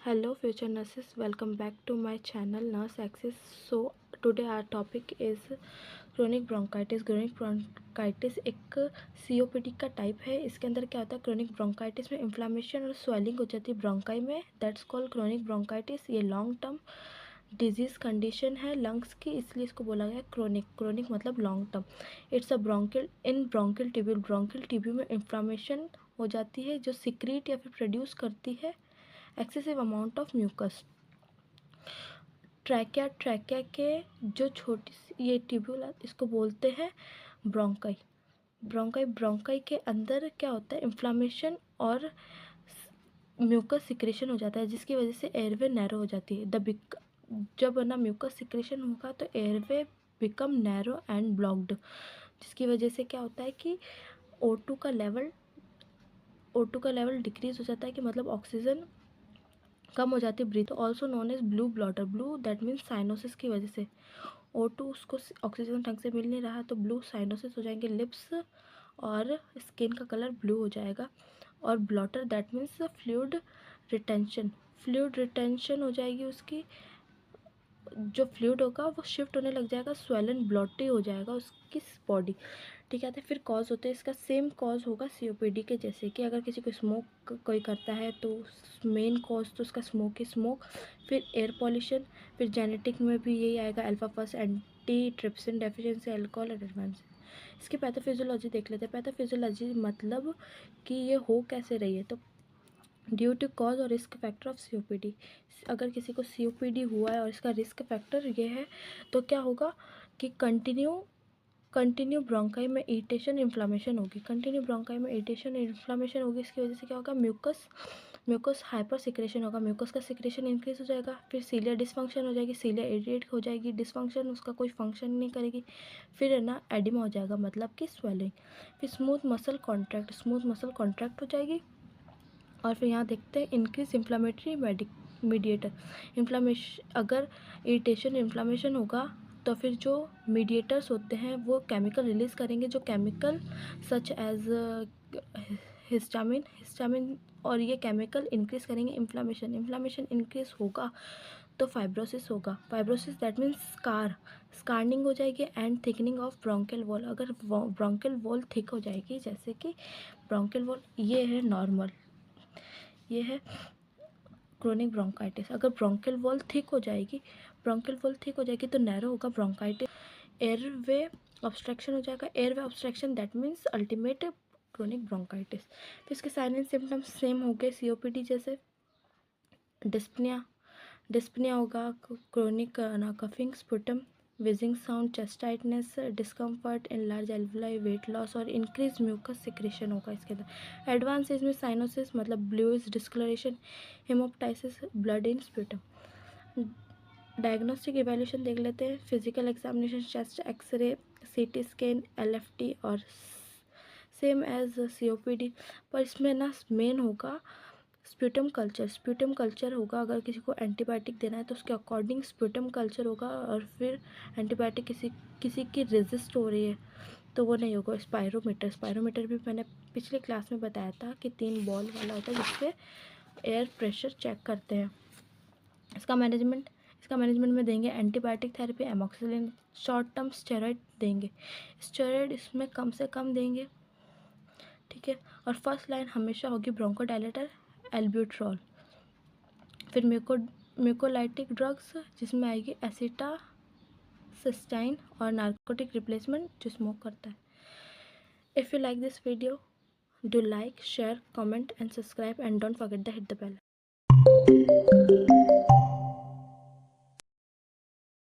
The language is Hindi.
Hello future nurses, welcome back to my channel Nurse Access. So today our topic is chronic bronchitis. Chronic bronchitis एक सीओपीडी का टाइप है। इसके अंदर क्या होता है, क्रोनिक ब्रोंकाइटिस में इन्फ्लामेशन और स्वेलिंग हो जाती है ब्रोंकाई में, दैट्स कॉल्ड क्रोनिक ब्रोंकाइटिस। ये लॉन्ग टर्म डिजीज़ कंडीशन है लंग्स की, इसलिए इसको बोला गया क्रोनिक। क्रोनिक मतलब long term. It's a bronchial in bronchial tubule. Bronchial tubule में इन्फ्लामेशन हो जाती है जो सिक्रीट या फिर प्रोड्यूस करती है excessive amount of mucus. Trachea के जो छोटी सी ये ट्यूब्यूल इसको बोलते हैं ब्रोंकाई। ब्रोंकाई के अंदर क्या होता है, इन्फ्लामेशन और म्यूकस सिक्रेशन हो जाता है, जिसकी वजह से एयरवे नैरो हो जाती है। जब ना म्यूकस सिक्रेशन होगा तो airway become narrow and blocked, जिसकी वजह से क्या होता है कि O2 का लेवल डिक्रीज हो जाता है, कि मतलब ऑक्सीजन कम हो जाती है breath. Also known as blue bloater. Blue that means cyanosis की वजह से O2 उसको ऑक्सीजन ढंग से मिल नहीं रहा, तो ब्लू साइनोसिस हो जाएंगे लिप्स और स्किन का कलर ब्लू हो जाएगा। और blotter that means fluid retention हो जाएगी, उसकी जो फ्लूइड होगा वो शिफ्ट होने लग जाएगा, स्वेलन ब्लॉटी हो जाएगा उसकी बॉडी। ठीक है, तो फिर कॉज होते हैं, इसका सेम कॉज होगा सीओपीडी के जैसे कि अगर किसी को स्मोक कोई करता है तो मेन कॉज तो उसका स्मोक, फिर एयर पॉल्यूशन, फिर जेनेटिक में भी यही आएगा, alpha first anti trypsin deficiency, alcohol और एडवांस। इसकी पैथोफिजियोलॉजी देख लेते हैं। पैथोफिजियोलॉजी मतलब कि ये हो कैसे रही है, तो ड्यू टू कॉज और रिस्क फैक्टर ऑफ सीओपीडी। अगर किसी को सीओपीडी हुआ है और इसका रिस्क फैक्टर ये है, तो क्या होगा कि कंटिन्यू ब्रोंकाई में इरिटेशन इन्फ्लामेशन होगी। कंटिन्यू ब्रोंकाई में इरिटेशन इन्फ्लामेशन होगी, इसकी वजह से क्या होगा, म्यूकस हाइपर सिक्रेशन होगा, म्यूकस का सिक्रेशन इंक्रीज हो जाएगा। फिर सीलिया डिसफंक्शन हो जाएगी, सीलिया इरिटेट हो जाएगी, डिसफंक्शन उसका कोई फंक्शन नहीं करेगी। फिर है ना एडिमा हो जाएगा, मतलब कि स्वेलिंग। फिर स्मूथ मसल कॉन्ट्रैक्ट हो जाएगी। और फिर यहाँ देखते हैं इंक्रीज इन्फ्लामेटरी मीडिएटर। इन्फ्लामेशन अगर इरिटेशन इन्फ्लामेशन होगा तो फिर जो मीडिएटर्स होते हैं वो केमिकल रिलीज़ करेंगे, जो केमिकल सच एज हिस्टामिन, और ये केमिकल इंक्रीज करेंगे इन्फ्लामेशन इंक्रीज होगा तो फाइब्रोसिस होगा। फाइब्रोसिस दैट मीन्स स्कारनिंग हो जाएगी and thickening of bronchial wall. अगर ब्रोंकियल वॉल थिक हो जाएगी, जैसे कि ब्रोंकियल वॉल ये है नॉर्मल, ये है क्रोनिक ब्रोंकाइटिस। अगर ब्रोंकियल वॉल थिक हो जाएगी तो नैरो होगा ब्रोंकाइटिस। एयरवे ऑब्स्ट्रक्शन हो जाएगा, airway obstruction that means ultimate chronic bronchitis. तो इसके साइन एंड सिम्टम्स सेम हो गए सीओपीडी जैसे। डिस्पनिया होगा, chronic coughing, sputum, wheezing sound, chest tightness, discomfort, enlarge alveoli, weight loss और इंक्रीज म्यूकस सिक्रेशन होगा इसके अंदर। एडवांस एज में साइनोसिस मतलब bluish discoloration, haemoptysis, blood in sputum. Diagnostic evaluation देख लेते हैं। Physical examination, chest X ray, CT scan, LFT और सेम एज सीओपीडी, पर इसमें ना मेन होगा स्प्यूटम कल्चर होगा। अगर किसी को एंटीबायोटिक देना है तो उसके अकॉर्डिंग स्प्यूटम कल्चर होगा, और फिर एंटीबायोटिक किसी की रेजिस्ट हो रही है तो वो नहीं होगा। स्पायरोमीटर भी मैंने पिछले क्लास में बताया था कि 3 बॉल वाला होता है, जिससे एयर प्रेशर चेक करते हैं। इसका मैनेजमेंट में देंगे antibiotic therapy, एमॉक्सिलिन, short term steroid देंगे। स्टेरॉइड इसमें कम से कम देंगे, ठीक है। और फर्स्ट लाइन हमेशा होगी ब्रोंकोडायलेटर, एल्ब्यूट्रॉल। फिर म्यूकोलाइटिक ड्रग्स जिसमें आएगी एसिटासिस्टाइन और नार्कोटिक रिप्लेसमेंट जो स्मोक करता है। If you like this video, do like, share, comment and subscribe, and don't forget to hit the bell.